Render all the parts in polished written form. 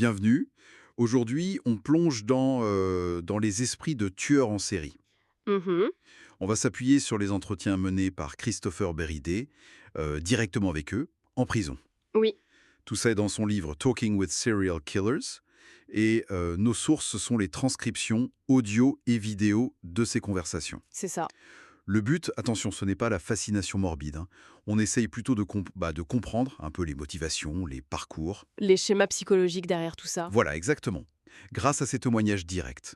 Bienvenue. Aujourd'hui, on plonge dans les esprits de tueurs en série. Mmh. On va s'appuyer sur les entretiens menés par Christopher Beridé, directement avec eux, en prison. Oui, Tout ça est dans son livre Talking with Serial Killers. Et nos sources, ce sont les transcriptions audio et vidéo de ces conversations. c'est ça. Le but, attention, ce n'est pas la fascination morbide, hein. On essaye plutôt de comprendre un peu les motivations, les parcours. Les schémas psychologiques derrière tout ça. Voilà, exactement. Grâce à ces témoignages directs.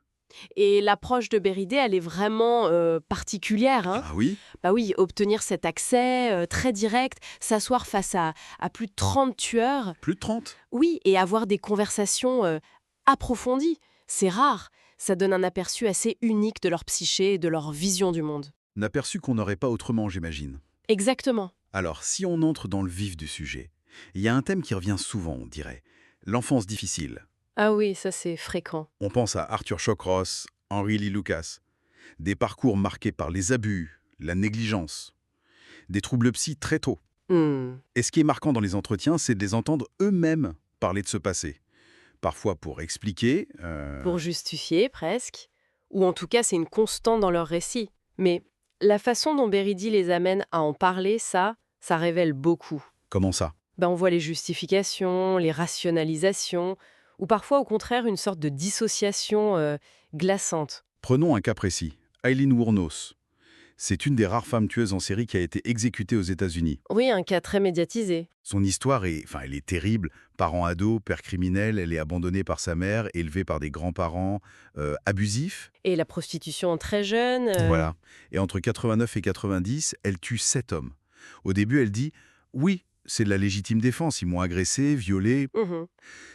Et l'approche de Béridé, elle est vraiment, particulière, hein. Ah oui. Bah oui, obtenir cet accès, très direct, s'asseoir face à plus de 30 tueurs, Plus de 30. oui, et avoir des conversations, approfondies. C'est rare. Ça donne un aperçu assez unique de leur psyché et de leur vision du monde. N'aperçu qu'on n'aurait pas autrement, j'imagine. Exactement. Alors, si on entre dans le vif du sujet, il y a un thème qui revient souvent, on dirait. L'enfance difficile. Ah oui, ça c'est fréquent. On pense à Arthur Shawcross, Henry Lee Lucas. Des parcours marqués par les abus, la négligence, des troubles psy très tôt. Mmh. Et ce qui est marquant dans les entretiens, c'est de les entendre eux-mêmes parler de ce passé. Parfois pour expliquer. Pour justifier, presque. Ou en tout cas, c'est une constante dans leur récit. Mais la façon dont Beridi les amène à en parler, ça révèle beaucoup. Comment ça? On voit les justifications, les rationalisations, ou parfois au contraire une sorte de dissociation glaçante. Prenons un cas précis. Eileen Wuornos. C'est une des rares femmes tueuses en série qui a été exécutée aux États-Unis. Oui, un cas très médiatisé. Son histoire elle est terrible. Parent ado, père criminel, elle est abandonnée par sa mère, élevée par des grands-parents abusifs. Et la prostitution très jeune. Voilà. Et entre 89 et 90, elle tue 7 hommes. Au début, elle dit oui, c'est de la légitime défense. Ils m'ont agressé, violé. Mhm.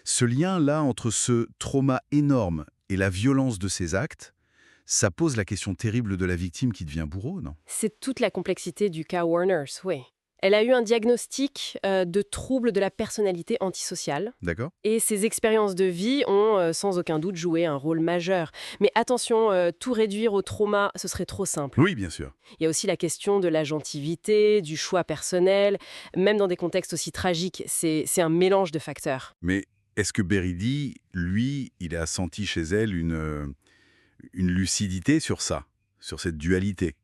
Ce lien-là entre ce trauma énorme et la violence de ses actes, ça pose la question terrible de la victime qui devient bourreau, non? C'est toute la complexité du cas Warners, oui. Elle a eu un diagnostic de trouble de la personnalité antisociale. D'accord? Et ces expériences de vie ont sans aucun doute joué un rôle majeur. Mais attention, tout réduire au trauma, ce serait trop simple. Oui, bien sûr. Il y a aussi la question de l'agentivité, du choix personnel. Même dans des contextes aussi tragiques, c'est un mélange de facteurs. Mais est-ce que Beridi, lui, il a senti chez elle une lucidité sur ça, sur cette dualité?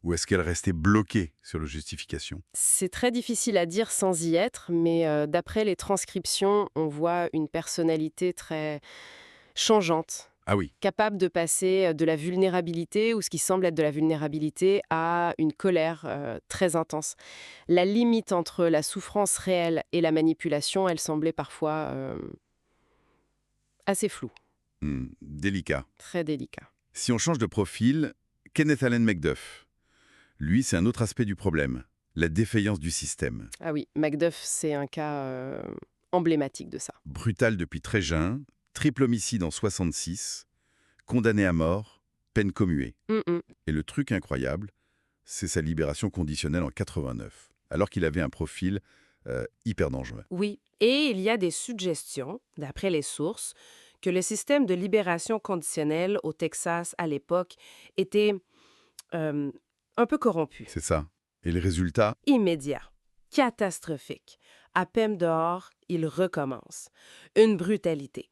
Ou est-ce qu'elle restait bloquée sur la justification? C'est très difficile à dire sans y être, mais d'après les transcriptions, on voit une personnalité très changeante, Ah oui. capable de passer de la vulnérabilité, ou ce qui semble être de la vulnérabilité, à une colère très intense. La limite entre la souffrance réelle et la manipulation, elle semblait parfois assez floue, Délicat. très délicat. Si on change de profil, Kenneth Allen Macduff. Lui, c'est un autre aspect du problème, la défaillance du système. Ah oui, Macduff, c'est un cas emblématique de ça. Brutal depuis très jeune, triple homicide en 66, condamné à mort, peine commuée. Mm, mm. Et le truc incroyable, c'est sa libération conditionnelle en 89, alors qu'il avait un profil hyper dangereux. Oui, et il y a des suggestions, d'après les sources, que le système de libération conditionnelle au Texas à l'époque était euh, un peu corrompu, C'est ça. Et le résultat? immédiat, catastrophique. À peine dehors, il recommence. Une brutalité.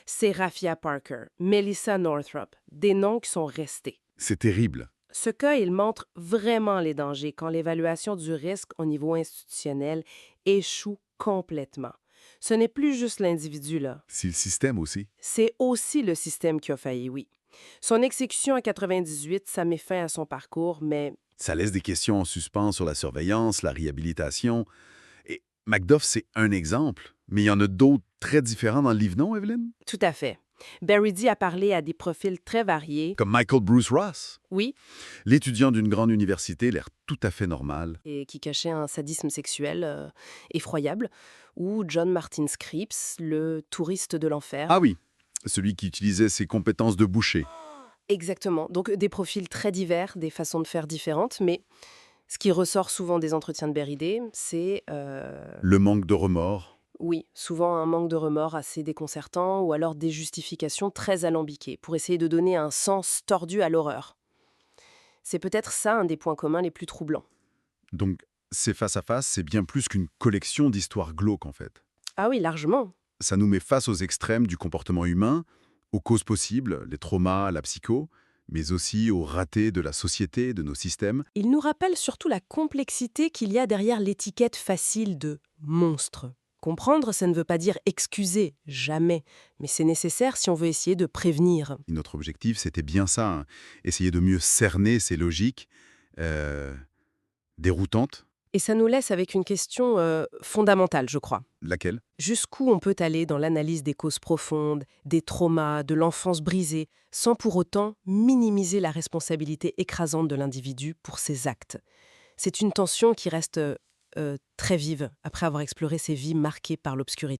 C'est Raffia Parker, Melissa Northrop, des noms qui sont restés. C'est terrible. Ce cas, il montre vraiment les dangers quand l'évaluation du risque au niveau institutionnel échoue complètement. Ce n'est plus juste l'individu, là. C'est le système aussi. C'est aussi le système qui a failli, oui. Son exécution en 98, ça met fin à son parcours, mais Ça laisse des questions en suspens sur la surveillance, la réhabilitation. Et Macduff, c'est un exemple, mais il y en a d'autres très différents dans le livre, non, Evelyn? tout à fait. Berrydy a parlé à des profils très variés. Comme Michael Bruce Ross. Oui, L'étudiant d'une grande université, l'air tout à fait normal. et qui cachait un sadisme sexuel effroyable. Ou John Martin Scripps, le touriste de l'enfer. Ah oui, celui qui utilisait ses compétences de boucher. Exactement. Donc des profils très divers, des façons de faire différentes, mais ce qui ressort souvent des entretiens de Berridé, c'est, Le manque de remords. oui, souvent un manque de remords assez déconcertant ou alors des justifications très alambiquées pour essayer de donner un sens tordu à l'horreur. C'est peut-être ça un des points communs les plus troublants. Donc, ces face-à-face, c'est bien plus qu'une collection d'histoires glauques, en fait. Ah oui, largement. Ça nous met face aux extrêmes du comportement humain, aux causes possibles, les traumas, la psycho, mais aussi aux ratés de la société, de nos systèmes. Il nous rappelle surtout la complexité qu'il y a derrière l'étiquette facile de monstre. Comprendre, ça ne veut pas dire excuser, jamais, mais c'est nécessaire si on veut essayer de prévenir. Et notre objectif, c'était bien ça, hein, essayer de mieux cerner ces logiques euh, déroutantes. Et ça nous laisse avec une question fondamentale, je crois. Laquelle? Jusqu'où on peut aller dans l'analyse des causes profondes, des traumas, de l'enfance brisée, sans pour autant minimiser la responsabilité écrasante de l'individu pour ses actes. C'est une tension qui reste très vive après avoir exploré ces vies marquées par l'obscurité.